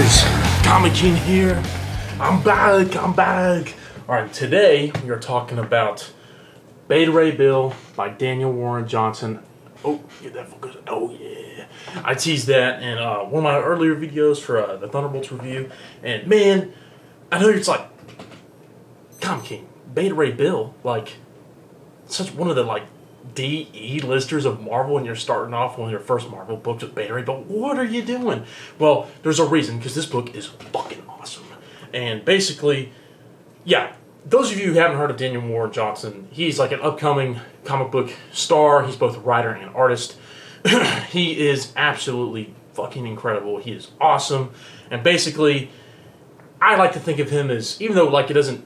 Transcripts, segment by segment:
guys, Comic King here. I'm back. Alright, today we are talking about Beta Ray Bill by Daniel Warren Johnson. Oh, get that focus. Oh yeah. I teased that in one of my earlier videos for the Thunderbolts review. And man, I know you're just like, Comic King, Beta Ray Bill, like, such one of the like D-E listers of Marvel, and you're starting off one of your first Marvel books with Beta Ray Bill. What are you doing? Well, there's a reason, because this book is fucking awesome. And basically, yeah, those of you who haven't heard of Daniel Warren Johnson, he's like an upcoming comic book star. He's both a writer and artist. He is absolutely fucking incredible. He is awesome. And basically, I like to think of him as, even though like it doesn't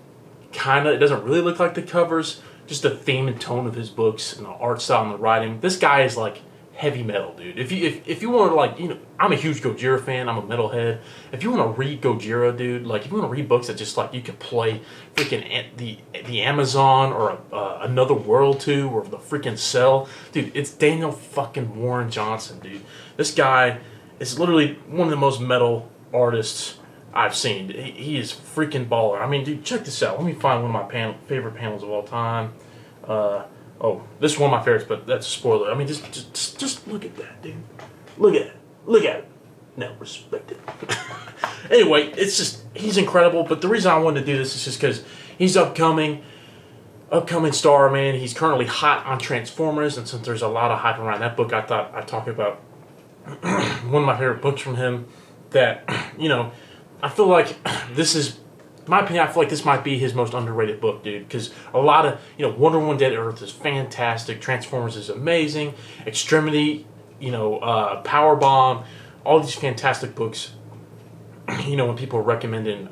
really look like the covers, just the theme and tone of his books and the art style and the writing. This guy is like heavy metal, dude. If you want to, like, you know, I'm a huge Gojira fan. I'm a metalhead. If you want to read Gojira, dude, like if you want to read books that just like you could play freaking the Amazon or Another World to, or the freaking Cell, dude, it's Daniel fucking Warren Johnson, dude. This guy is literally one of the most metal artists I've seen. He is freaking baller. I mean, dude, check this out. Let me find one of my favorite panels of all time. Oh, this is one of my favorites, but that's a spoiler. I mean, just look at that, dude. Look at it. Now respect it. Anyway, it's just, he's incredible. But the reason I wanted to do this is just because he's upcoming star, man. He's currently hot on Transformers, and since there's a lot of hype around that book, I thought I'd talk about one of my favorite books from him. That, you know, I feel like this is, in my opinion, I feel like this might be his most underrated book, dude. Because a lot of, you know, Wonder Woman Dead Earth is fantastic. Transformers is amazing. Extremity, you know, Powerbomb, all these fantastic books. You know, when people are recommending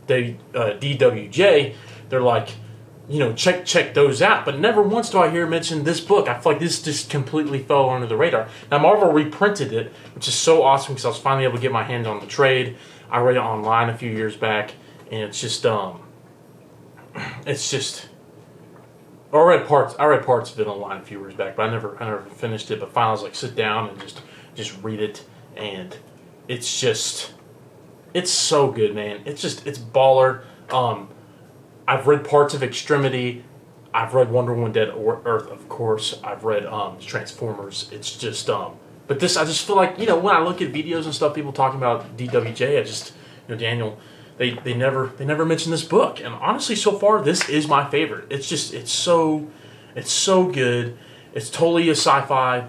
DWJ, they're like, you know, check those out. But never once do I hear mention this book. I feel like this just completely fell under the radar. Now, Marvel reprinted it, which is so awesome because I was finally able to get my hands on the trade. I read it online a few years back, and it's just I read parts of it online a few years back, but I never finished it. But finally, I was like, sit down and just read it, and it's so good, man. It's baller. I've read parts of Extremity. I've read Wonder Woman Dead Earth, of course. I've read Transformers. It's just but this, I just feel like, you know, when I look at videos and stuff, people talking about DWJ, I just, you know, Daniel, they never mention this book. And honestly, so far, this is my favorite. It's so good. It's totally a sci-fi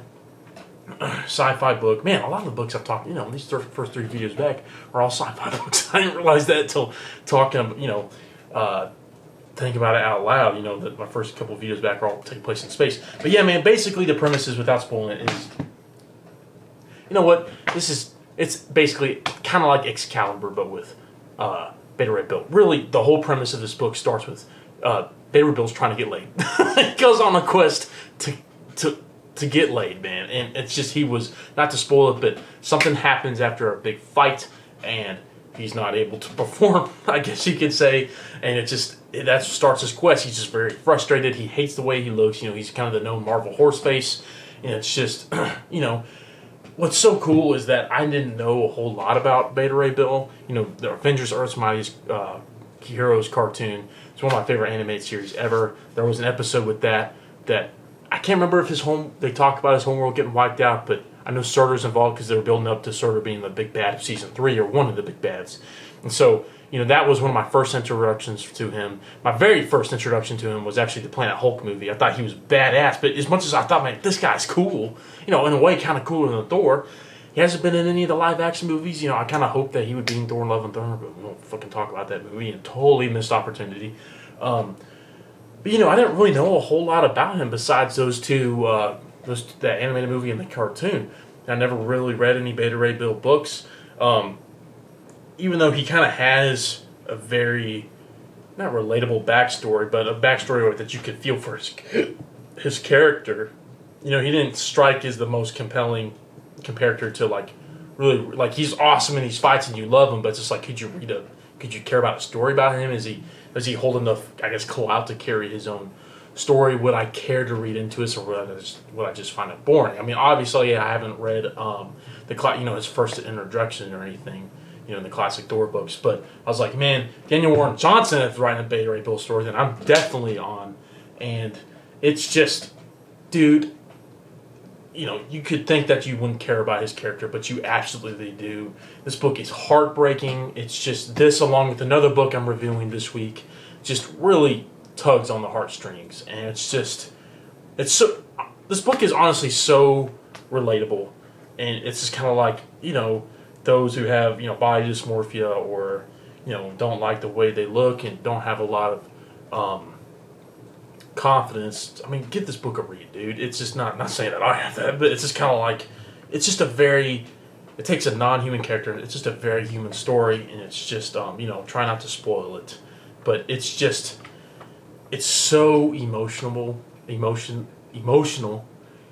book. Man, a lot of the books I've talked, you know, these first three videos back are all sci-fi books. I didn't realize that until talking, you know, think about it out loud. You know, that my first couple of videos back are all taking place in space. But yeah, man, basically the premise is, without spoiling it, is, you know what, it's basically kind of like Excalibur, but with Beta Ray Bill. Really, the whole premise of this book starts with Beta Ray Bill's trying to get laid. He goes on a quest to get laid, man. And it's just, he was, not to spoil it, but something happens after a big fight, and he's not able to perform, I guess you could say. And that starts his quest. He's just very frustrated. He hates the way he looks. You know, he's kind of the known Marvel horse face. And it's just, you know, what's so cool is that I didn't know a whole lot about Beta Ray Bill. You know, the Avengers Earth's Mightiest Heroes cartoon. It's one of my favorite animated series ever. There was an episode with that I can't remember if they talked about his homeworld getting wiped out, but I know Surtur's involved because they were building up to Surtur being the big bad of season 3, or one of the big bads. And so, you know, that was one of my first introductions to him. My very first introduction to him was actually the Planet Hulk movie. I thought he was badass, but as much as I thought, man, this guy's cool, you know, in a way kind of cooler than Thor, he hasn't been in any of the live action movies. You know, I kind of hoped that he would be in Thor: Love and Thunder, but we won't fucking talk about that movie, and totally missed opportunity. But, you know, I didn't really know a whole lot about him besides those two, that animated movie and the cartoon. I never really read any Beta Ray Bill books, even though he kind of has a very, not relatable backstory, but a backstory that you could feel for his character. You know, he didn't strike as the most compelling character to, like, really, like, he's awesome in these fights and you love him, but it's just like, could you care about a story about him? Does he hold enough, I guess, clout to carry his own story? Would I care to read into it, or would I just find it boring? I mean, obviously, I haven't read his first introduction or anything. in the classic Thor books. But I was like, man, Daniel Warren Johnson is writing a Beta Ray Bill story, then I'm definitely on. And it's just, dude, you could think that you wouldn't care about his character, but you absolutely do. This book is heartbreaking. It's just this, along with another book I'm reviewing this week, just really tugs on the heartstrings. And this book is honestly so relatable. And it's just kind of like, those who have, body dysmorphia or, don't like the way they look and don't have a lot of confidence. I mean, give this book a read, dude. It's just not saying that I have that, but it's just kind of like, it's just it takes a non-human character, and it's just a very human story, and it's just, try not to spoil it. But it's so emotional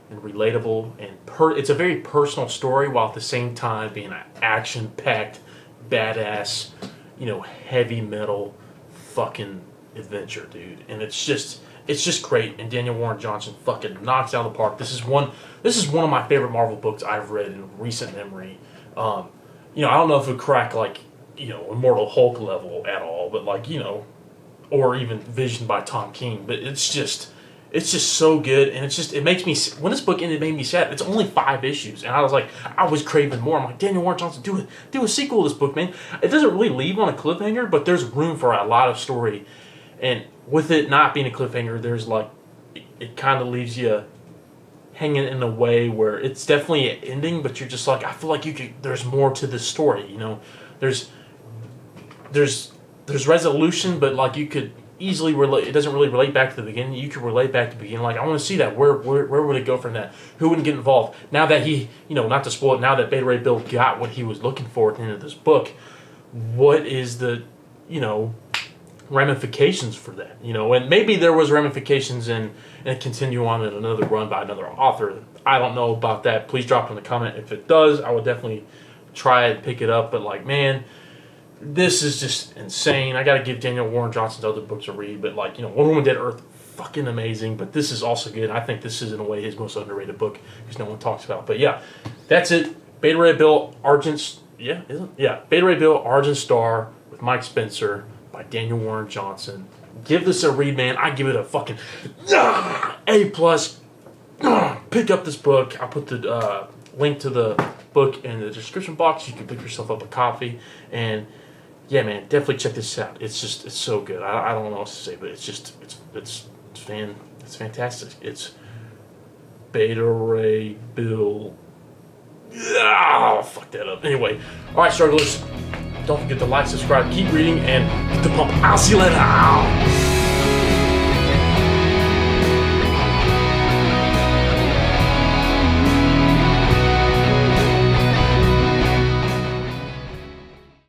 and relatable, and it's a very personal story, while at the same time being an action-packed, badass, heavy metal fucking adventure, dude. And it's just great, and Daniel Warren Johnson fucking knocks it out of the park. This is one of my favorite Marvel books I've read in recent memory. I don't know if it would crack Immortal Hulk level at all, but or even Vision by Tom King. But it's just so good, and it makes me, when this book ended, it made me sad. It's only 5 issues, and I was craving more. I'm like, Daniel Warren Johnson, do a sequel to this book, man. It doesn't really leave on a cliffhanger, but there's room for a lot of story. And with it not being a cliffhanger, there's it kind of leaves you hanging in a way where it's definitely an ending, but you're just like, I feel like there's more to this story, There's resolution, but you could easily relate. It doesn't really relate back to the beginning. You could relate back to the beginning. I want to see that. Where would it go from that? Who wouldn't get involved? Now that he, not to spoil it, now that Beta Ray Bill got what he was looking for at the end of this book, what is the, ramifications for that? And maybe there was ramifications and continue on in another run by another author. I don't know about that. Please drop in the comment if it does. I would definitely try and pick it up. But man, this is just insane. I gotta give Daniel Warren Johnson's other books a read, but Wonder Woman Dead Earth, fucking amazing. But this is also good. I think this is in a way his most underrated book because no one talks about. But yeah, that's it. Beta Ray Bill, Argent. Yeah, isn't it? Yeah, Beta Ray Bill, Argent Star with Mike Spencer by Daniel Warren Johnson. Give this a read, man. I give it a fucking A+. Pick up this book. I'll put the link to the book in the description box. You can pick yourself up a copy. And yeah, man, definitely check this out. It's so good. I don't know what else to say, but it's fantastic. It's Beta Ray Bill. Oh, fuck that up. Anyway, all right, strugglers. Don't forget to like, subscribe, keep reading, and hit the pump. I'll see you later.